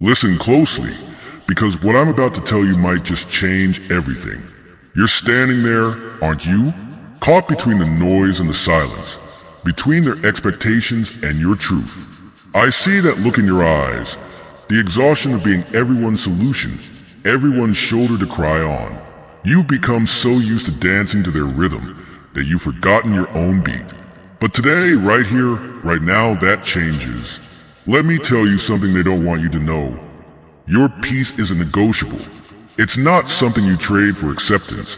Listen closely, because what I'm about to tell you might just change everything. You're standing there, aren't you? Caught between the noise and the silence, between their expectations and your truth. I see that look in your eyes, the exhaustion of being everyone's solution, everyone's shoulder to cry on. You've become so used to dancing to their rhythm that you've forgotten your own beat. But today, right here, right now, that changes. Let me tell you something they don't want you to know. Your peace isn't negotiable. It's not something you trade for acceptance.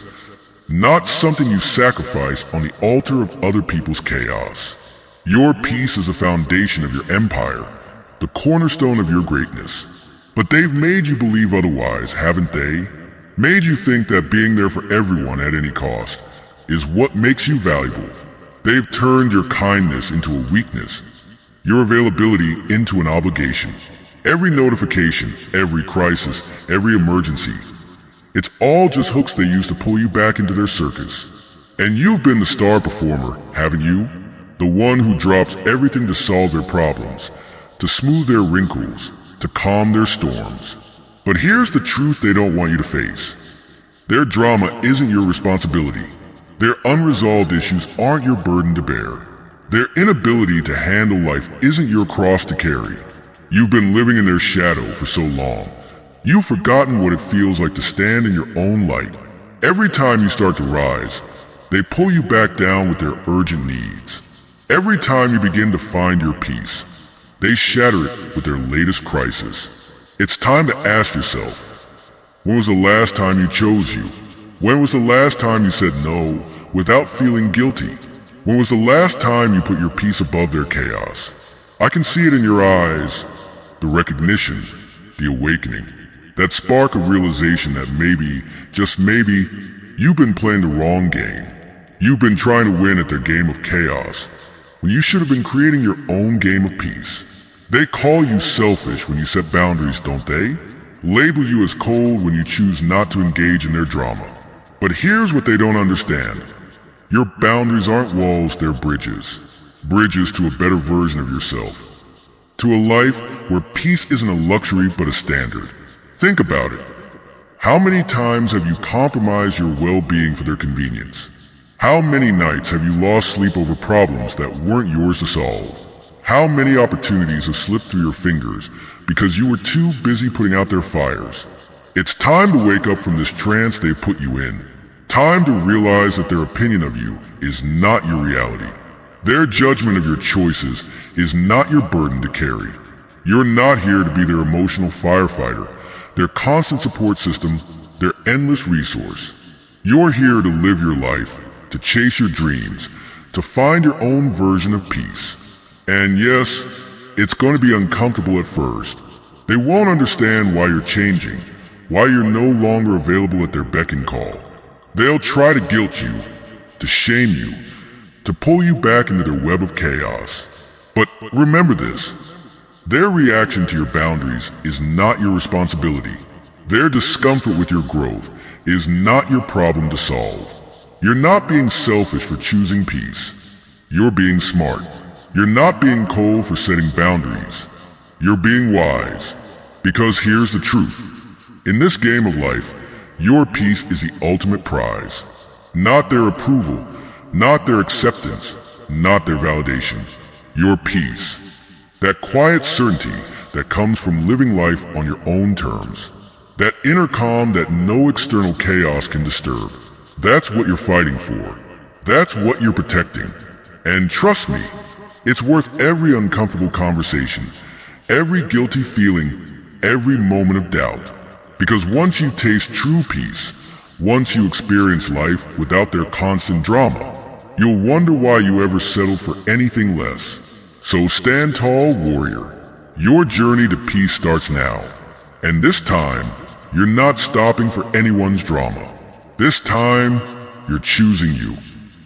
Not something you sacrifice on the altar of other people's chaos. Your peace is the foundation of your empire, the cornerstone of your greatness. But they've made you believe otherwise, haven't they? Made you think that being there for everyone at any cost is what makes you valuable. They've turned your kindness into a weakness, your availability into an obligation. Every notification, every crisis, every emergency, it's all just hooks they use to pull you back into their circus. And you've been the star performer, haven't you? The one who drops everything to solve their problems, to smooth their wrinkles, to calm their storms. But here's the truth they don't want you to face. Their drama isn't your responsibility. Their unresolved issues aren't your burden to bear. Their inability to handle life isn't your cross to carry. You've been living in their shadow for so long. You've forgotten what it feels like to stand in your own light. Every time you start to rise, they pull you back down with their urgent needs. Every time you begin to find your peace, they shatter it with their latest crisis. It's time to ask yourself, when was the last time you chose you? When was the last time you said no without feeling guilty? When was the last time you put your peace above their chaos? I can see it in your eyes, the recognition, the awakening, that spark of realization that maybe, just maybe, you've been playing the wrong game. You've been trying to win at their game of chaos, when you should have been creating your own game of peace. They call you selfish when you set boundaries, don't they? Label you as cold when you choose not to engage in their drama. But here's what they don't understand. Your boundaries aren't walls, they're bridges. Bridges to a better version of yourself. To a life where peace isn't a luxury but a standard. Think about it. How many times have you compromised your well-being for their convenience? How many nights have you lost sleep over problems that weren't yours to solve? How many opportunities have slipped through your fingers because you were too busy putting out their fires? It's time to wake up from this trance they put you in. Time to realize that their opinion of you is not your reality. Their judgment of your choices is not your burden to carry. You're not here to be their emotional firefighter, their constant support system, their endless resource. You're here to live your life, to chase your dreams, to find your own version of peace. And yes, it's going to be uncomfortable at first. They won't understand why you're changing, why you're no longer available at their beck and call. They'll try to guilt you, to shame you, to pull you back into their web of chaos. But remember this, their reaction to your boundaries is not your responsibility. Their discomfort with your growth is not your problem to solve. You're not being selfish for choosing peace. You're being smart. You're not being cold for setting boundaries. You're being wise. Because here's the truth. In this game of life, your peace is the ultimate prize. Not their approval, not their acceptance, not their validation. Your peace. That quiet certainty that comes from living life on your own terms. That inner calm that no external chaos can disturb. That's what you're fighting for. That's what you're protecting. And trust me, it's worth every uncomfortable conversation, every guilty feeling, every moment of doubt. Because once you taste true peace, once you experience life without their constant drama, you'll wonder why you ever settled for anything less. So stand tall, warrior. Your journey to peace starts now. And this time, you're not stopping for anyone's drama. This time, you're choosing you.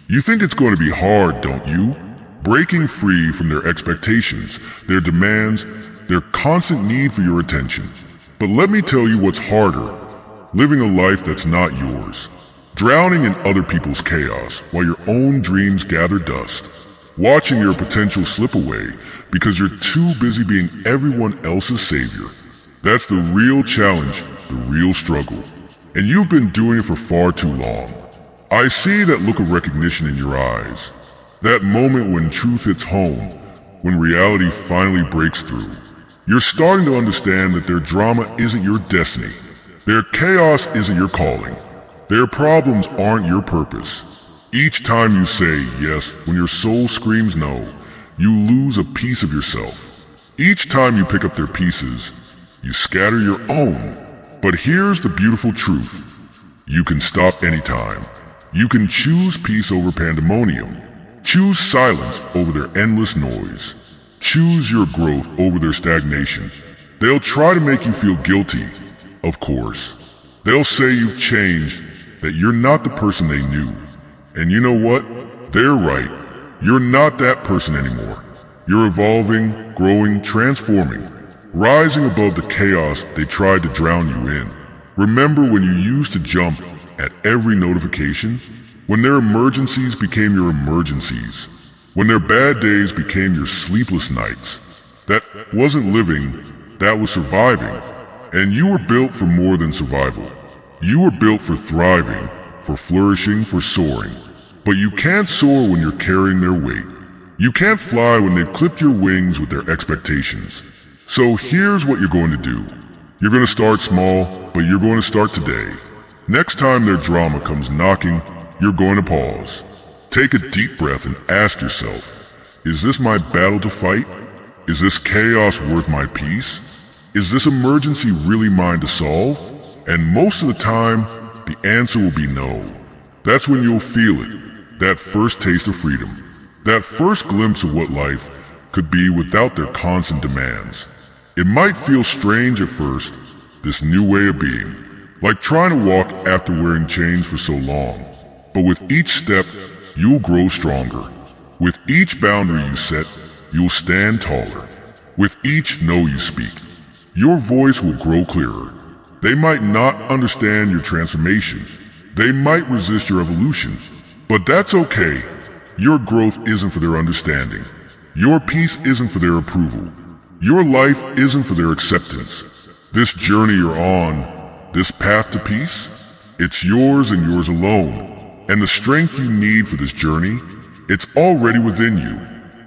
You think it's going to be hard, don't you? Breaking free from their expectations, their demands, their constant need for your attention. But let me tell you what's harder. Living a life that's not yours. Drowning in other people's chaos while your own dreams gather dust. Watching your potential slip away because you're too busy being everyone else's savior. That's the real challenge, the real struggle. And you've been doing it for far too long. I see that look of recognition in your eyes. That moment when truth hits home, when reality finally breaks through. You're starting to understand that their drama isn't your destiny. Their chaos isn't your calling. Their problems aren't your purpose. Each time you say yes when your soul screams no, you lose a piece of yourself. Each time you pick up their pieces, you scatter your own. But here's the beautiful truth. You can stop anytime. You can choose peace over pandemonium. Choose silence over their endless noise. Choose your growth over their stagnation. They'll try to make you feel guilty, of course. They'll say you've changed, that you're not the person they knew. And you know what? They're right. You're not that person anymore. You're evolving, growing, transforming, rising above the chaos they tried to drown you in. Remember when you used to jump at every notification? When their emergencies became your emergencies? When their bad days became your sleepless nights? That wasn't living, that was surviving. And you were built for more than survival. You were built for thriving, for flourishing, for soaring. But you can't soar when you're carrying their weight. You can't fly when they've clipped your wings with their expectations. So here's what you're going to do. You're going to start small, but you're going to start today. Next time their drama comes knocking, you're going to pause. Take a deep breath and ask yourself, is this my battle to fight? Is this chaos worth my peace? Is this emergency really mine to solve? And most of the time, the answer will be no. That's when you'll feel it, that first taste of freedom, that first glimpse of what life could be without their constant demands. It might feel strange at first, this new way of being, like trying to walk after wearing chains for so long. But with each step, you'll grow stronger. With each boundary you set, you'll stand taller. With each no you speak, your voice will grow clearer. They might not understand your transformation. They might resist your evolution. But that's okay. Your growth isn't for their understanding. Your peace isn't for their approval. Your life isn't for their acceptance. This journey you're on, this path to peace, it's yours and yours alone. And the strength you need for this journey, it's already within you.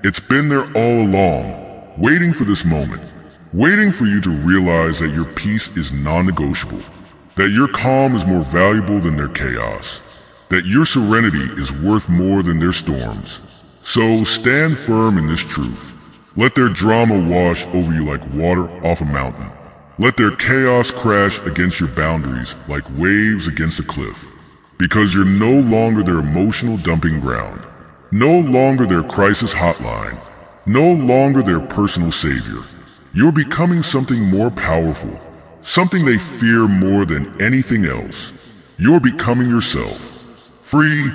It's been there all along, waiting for this moment, waiting for you to realize that your peace is non-negotiable, that your calm is more valuable than their chaos, that your serenity is worth more than their storms. So stand firm in this truth. Let their drama wash over you like water off a mountain. Let their chaos crash against your boundaries like waves against a cliff. Because you're no longer their emotional dumping ground, no longer their crisis hotline, no longer their personal savior. You're becoming something more powerful, something they fear more than anything else. You're becoming yourself, free,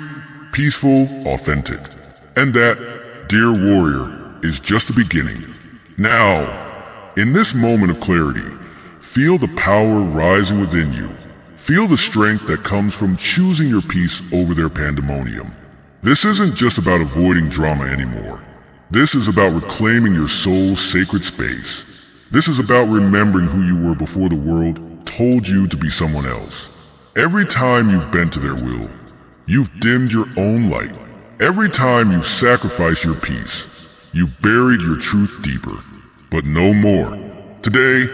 peaceful, authentic. And that, dear warrior, is just the beginning. Now, in this moment of clarity, feel the power rising within you. Feel the strength that comes from choosing your peace over their pandemonium. This isn't just about avoiding drama anymore. This is about reclaiming your soul's sacred space. This is about remembering who you were before the world told you to be someone else. Every time you've bent to their will, you've dimmed your own light. Every time you've sacrificed your peace, you've buried your truth deeper. But no more. Today,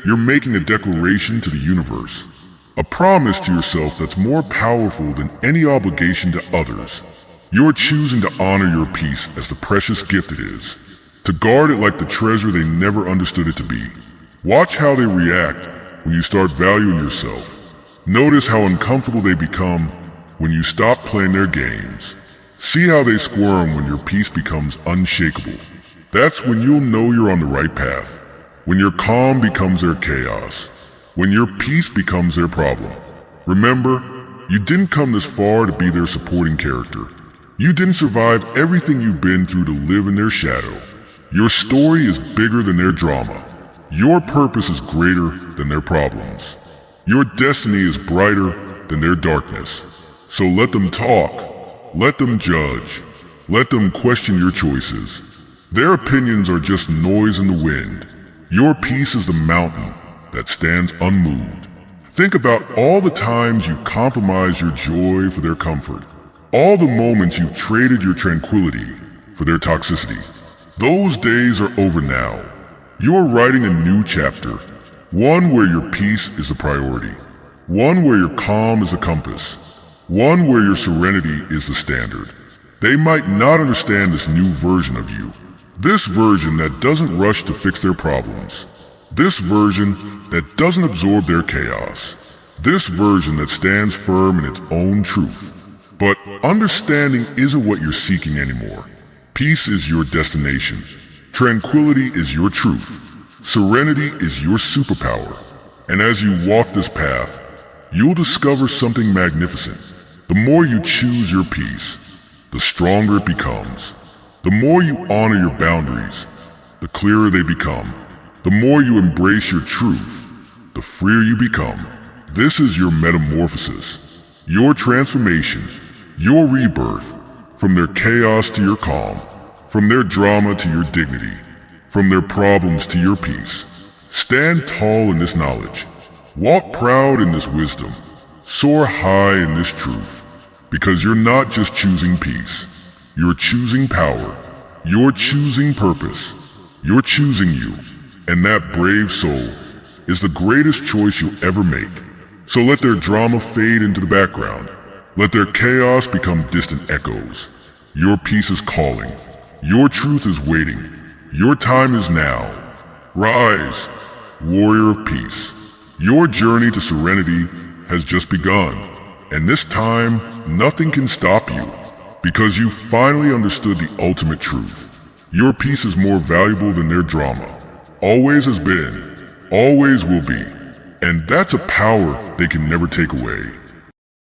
you're making a declaration to the universe. A promise to yourself that's more powerful than any obligation to others. You're choosing to honor your peace as the precious gift it is. To guard it like the treasure they never understood it to be. Watch how they react when you start valuing yourself. Notice how uncomfortable they become when you stop playing their games. See how they squirm when your peace becomes unshakable. That's when you'll know you're on the right path. When your calm becomes their chaos. When your peace becomes their problem. Remember, you didn't come this far to be their supporting character. You didn't survive everything you've been through to live in their shadow. Your story is bigger than their drama. Your purpose is greater than their problems. Your destiny is brighter than their darkness. So let them talk. Let them judge. Let them question your choices. Their opinions are just noise in the wind. Your peace is the mountain. that stands unmoved. Think about all the times you've compromised your joy for their comfort. All the moments you've traded your tranquility for their toxicity. Those days are over now. You're writing a new chapter, one where your peace is a priority, one where your calm is a compass, one where your serenity is the standard. They might not understand this new version of you, this version that doesn't rush to fix their problems, this version that doesn't absorb their chaos, this version that stands firm in its own truth. But understanding isn't what you're seeking anymore. Peace is your destination. Tranquility is your truth. Serenity is your superpower. And as you walk this path, you'll discover something magnificent. The more you choose your peace, the stronger it becomes. The more you honor your boundaries, the clearer they become. The more you embrace your truth, the freer you become. This is your metamorphosis, your transformation, your rebirth, from their chaos to your calm, from their drama to your dignity, from their problems to your peace. Stand tall in this knowledge. Walk proud in this wisdom. Soar high in this truth. Because you're not just choosing peace. You're choosing power. You're choosing purpose. You're choosing you. And that brave soul is the greatest choice you'll ever make. So let their drama fade into the background. Let their chaos become distant echoes. Your peace is calling. Your truth is waiting. Your time is now. Rise, warrior of peace. Your journey to serenity has just begun. And this time, nothing can stop you. Because you finally understood the ultimate truth. Your peace is more valuable than their drama. Always has been. Always will be. And that's a power they can never take away.